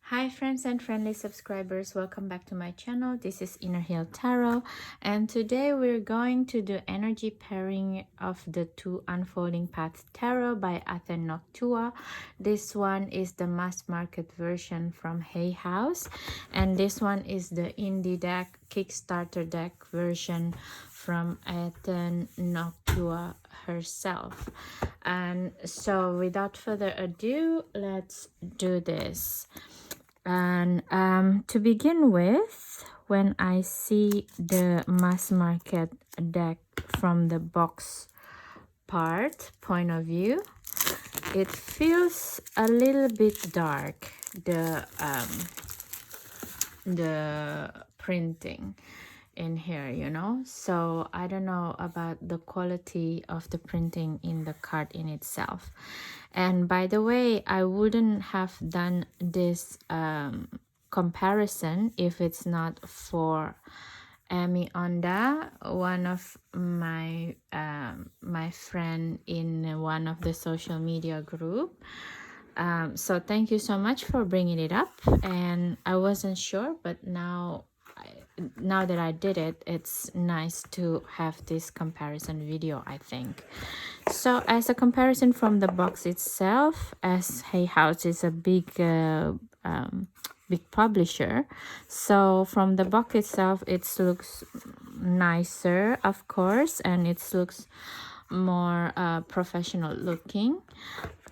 Hi friends and friendly subscribers, welcome back to my channel. This is Inner Hill Tarot, and today we're going to do energy pairing of the two Unfolding Paths Tarot by Aten Noctua. This one is the mass market version from Hay House, and this one is the indie deck Kickstarter deck version from Aten Noctua herself. And so without further ado, let's do this. And to begin with, when I see the mass market deck from the box point of view, it feels a little bit dark, the printing in here, you know. So I don't know about the quality of the printing in the card in itself. And by the way, I wouldn't have done this comparison if it's not for Amy Onda, one of my my friend in one of the social media group. So thank you so much for bringing it up. And I wasn't sure, but now that I did it, it's nice to have this comparison video, I think. So as a comparison from the box itself, as Hay House is a big big publisher, so from the box itself it looks nicer, of course, and it looks more professional looking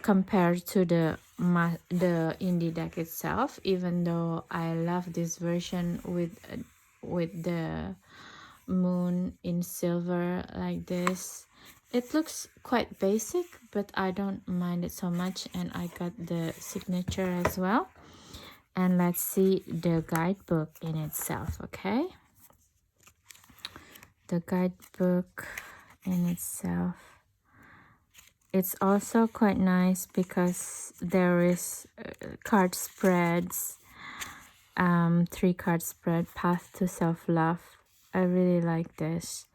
compared to the indie deck itself, even though I love this version with the moon in silver like this. It looks quite basic, but I don't mind it so much, and I got the signature as well. And let's see the guidebook in itself. Okay, the guidebook in itself, it's also quite nice because there is card spreads, 3-card spread, Path to Self-Love. I really like this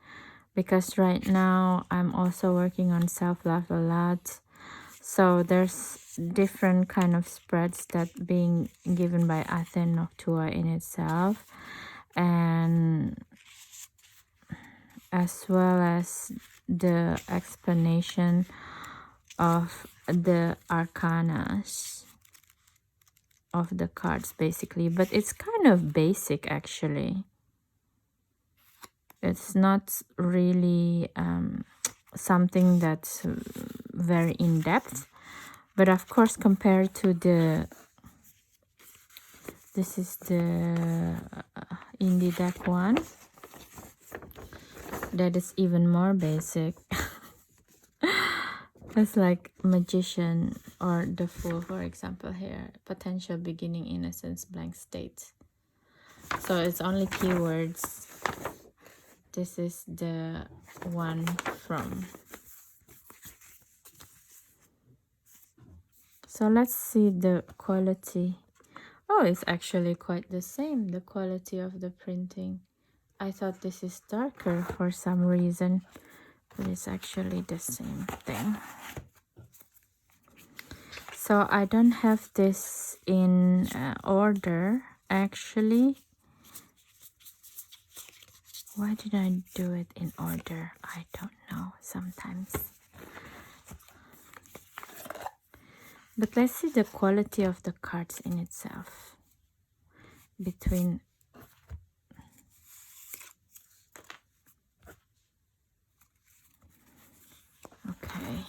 because right now I'm also working on self-love a lot. So there's different kind of spreads that being given by Aten Noctua in itself, and as well as the explanation of the arcanas of the cards basically. But it's kind of basic actually. It's not really something that's very in-depth, but of course compared to the this is the indie deck one, that is even more basic. It's like Magician or the Fool, for example. Here, potential, beginning, innocence, blank state. So it's only keywords. This is the one from. So let's see the quality. Oh, it's actually quite the same, the quality of the printing. I thought this is darker for some reason, but it's actually the same thing. So I don't have this in order actually. Why did I do it in order? I don't know sometimes. But let's see the quality of the cards in itself. Between okay.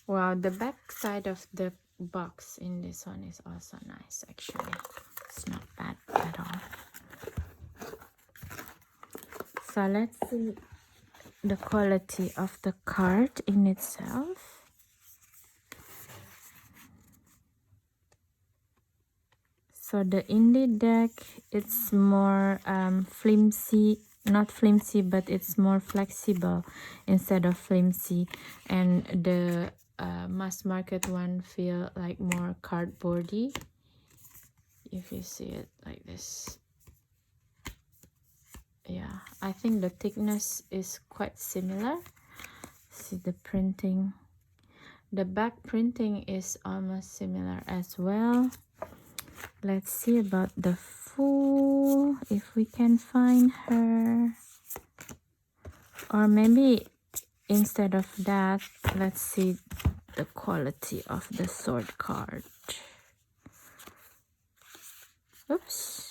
Wow, the back side of the box in this one is also nice actually. It's not bad at all. So let's see the quality of the card in itself. So the indie deck, it's more flimsy, not flimsy, but it's more flexible instead of flimsy. And the mass market one feel like more cardboardy, if you see it like this. Yeah, I think the thickness is quite similar. See the printing. The back printing is almost similar as well. Let's see about the full, if we can find her. Or maybe instead of that, let's see the quality of the sword card. Oops.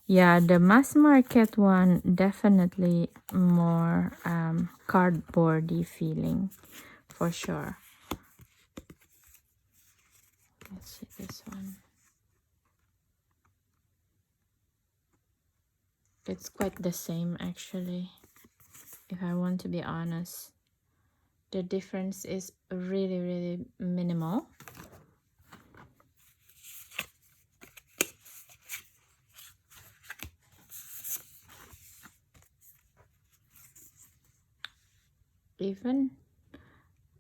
Yeah, the mass market one definitely more cardboardy feeling for sure. Let's see this one. It's quite the same actually, if I want to be honest. The difference is really, really minimal. Even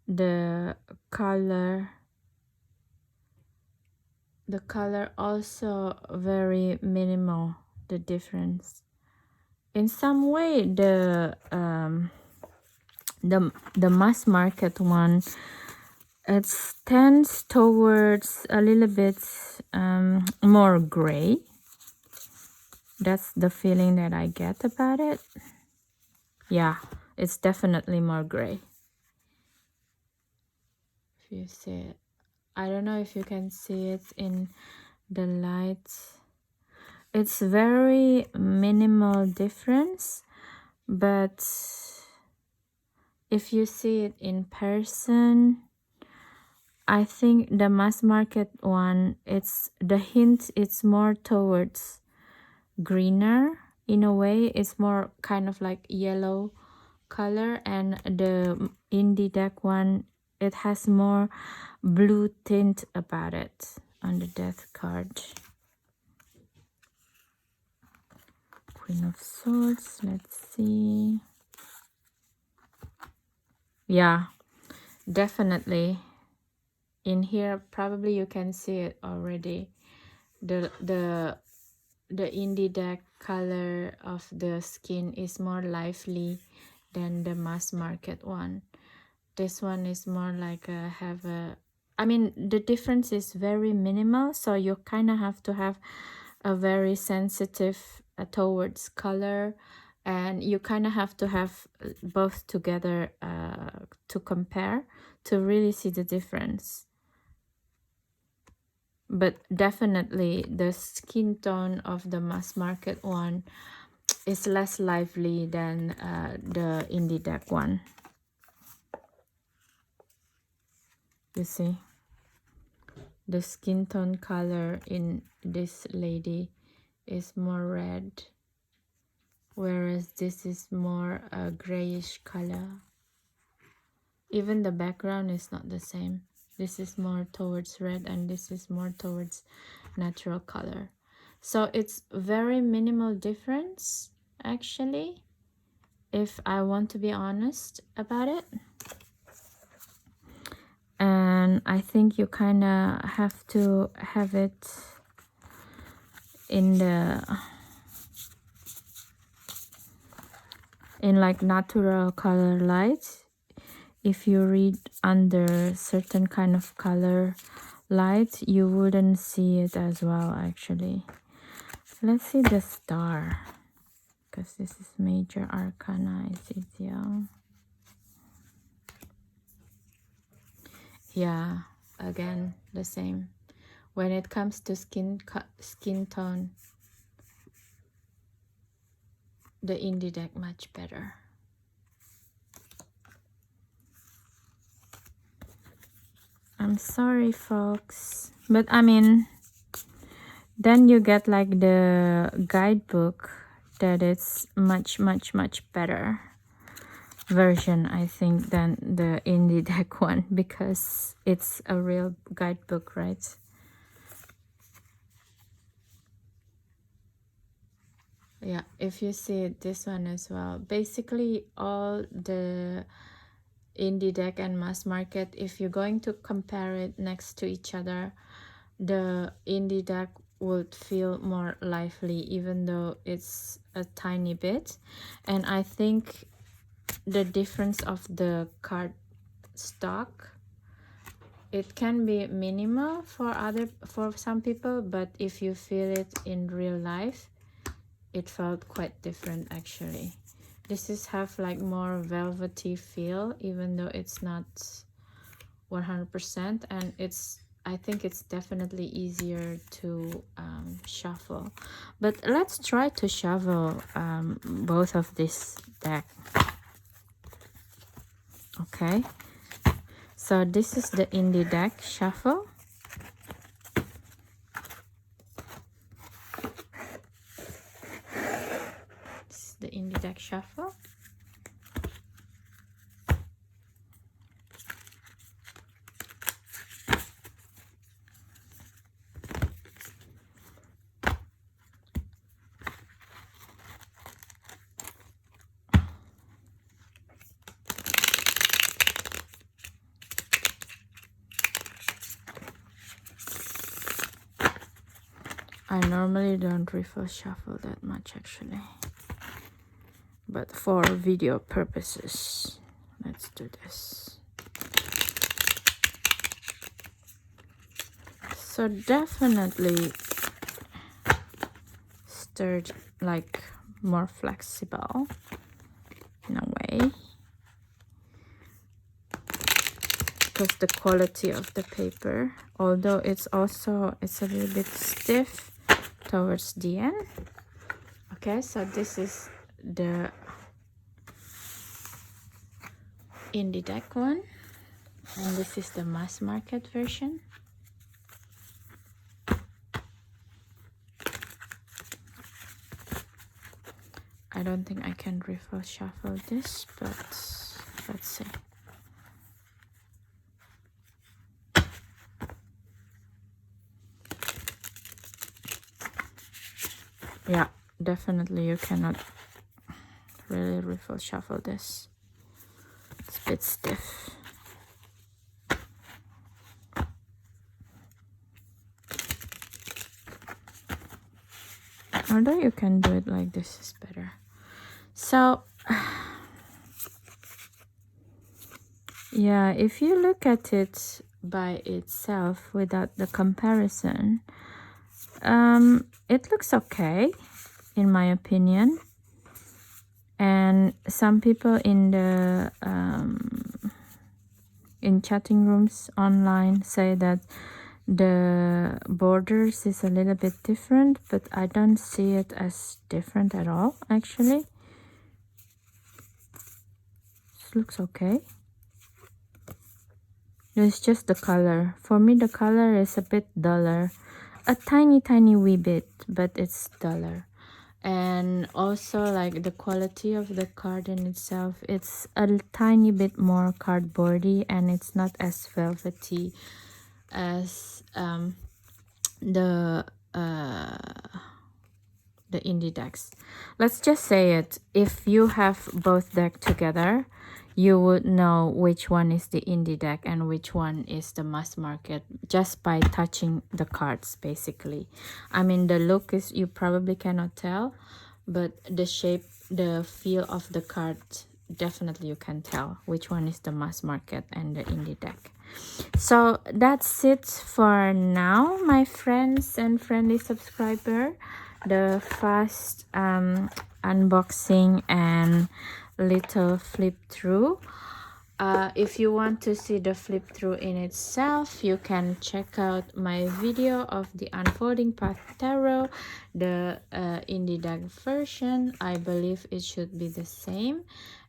the color also very minimal, the difference. In some way the mass market one, it tends towards a little bit more gray. That's the feeling that I get about it. Yeah, it's definitely more gray. If you see it, I don't know if you can see it in the lights. It's very minimal difference, but if you see it in person, I think the mass market one, it's the hint, it's more towards greener in a way. It's more kind of like yellow color, and the indie deck one, it has more blue tint about it on the death card. Queen of Swords, let's see. Yeah, definitely in here probably you can see it already. The indie deck color of the skin is more lively than the mass market one. This one is more like I mean, the difference is very minimal, so you kind of have to have a very sensitive towards color, and you kind of have to have both together to compare to really see the difference. But definitely the skin tone of the mass market one is less lively than the indie deck one. You see, the skin tone color in this lady is more red, whereas this is more a grayish color. Even the background is not the same. This is more towards red and this is more towards natural color. So it's very minimal difference actually, if I want to be honest about it. And I think you kind of have to have it in like natural color light. If you read under certain kind of color light, you wouldn't see it as well actually. Let's see the star, because this is major arcana. Is it? Yeah, again the same. When it comes to skin tone, the indie deck much better. I'm sorry folks, but I mean, then you get like the guidebook that it's much better version, I think, than the indie deck one, because it's a real guidebook, right? Yeah, if you see this one as well, basically all the indie deck and mass market, if you're going to compare it next to each other, the indie deck would feel more lively, even though it's a tiny bit. And I think the difference of the card stock, it can be minimal for some people, but if you feel it in real life, it felt quite different actually. This is have like more velvety feel, even though it's not 100%, and I think it's definitely easier to shuffle. But let's try to shuffle both of this deck. Okay, so this is the indie deck shuffle. This is the indie deck shuffle. I normally don't refill shuffle that much actually, but for video purposes, let's do this. So definitely stirred, like more flexible in a way, because the quality of the paper, although it's a little bit stiff towards the end. Okay, so this is the indie deck one, and this is the mass market version. I don't think I can refill shuffle this, but let's see. Yeah, definitely you cannot really refill shuffle this. It's a bit stiff. Although you can do it like this is better. So yeah, if you look at it by itself without the comparison, it looks okay in my opinion. And some people in the in chatting rooms online say that the borders is a little bit different, but I don't see it as different at all actually. This looks okay. It's just the color. For me the color is a bit duller, a tiny wee bit, but it's duller. And also like the quality of the card in itself, it's a tiny bit more cardboardy, and it's not as velvety as the indie decks. Let's just say it, if you have both deck together, you would know which one is the indie deck and which one is the mass market just by touching the cards basically. I mean, the look is, you probably cannot tell, but the shape, the feel of the card, definitely you can tell which one is the mass market and the indie deck. So that's it for now, my friends and friendly subscriber. The fast unboxing and little flip through. If you want to see the flip through in itself, you can check out my video of the Unfolding Path Tarot, the indie deck version. I believe it should be the same,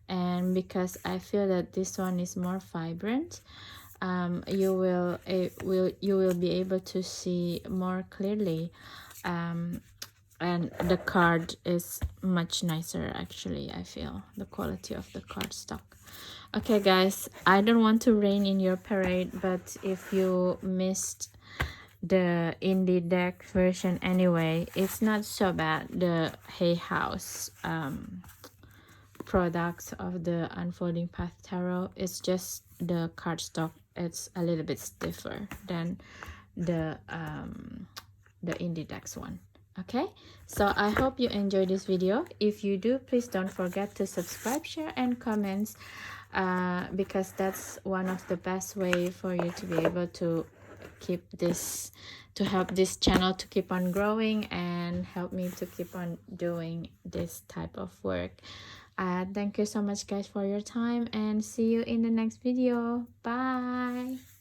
and because I feel that this one is more vibrant, you will be able to see more clearly, and the card is much nicer actually. I feel the quality of the card stock. Okay guys, I don't want to rain in your parade, but if you missed the indie deck version anyway, it's not so bad. The Hay House products of the Unfolding Path Tarot, it's just the cardstock, it's a little bit stiffer than the indie decks one. Okay, so I hope you enjoyed this video. If you do, please don't forget to subscribe, share, and comments, because that's one of the best way for you to be able to keep this, to help this channel to keep on growing and help me to keep on doing this type of work. Thank you so much guys for your time, and see you in the next video. Bye.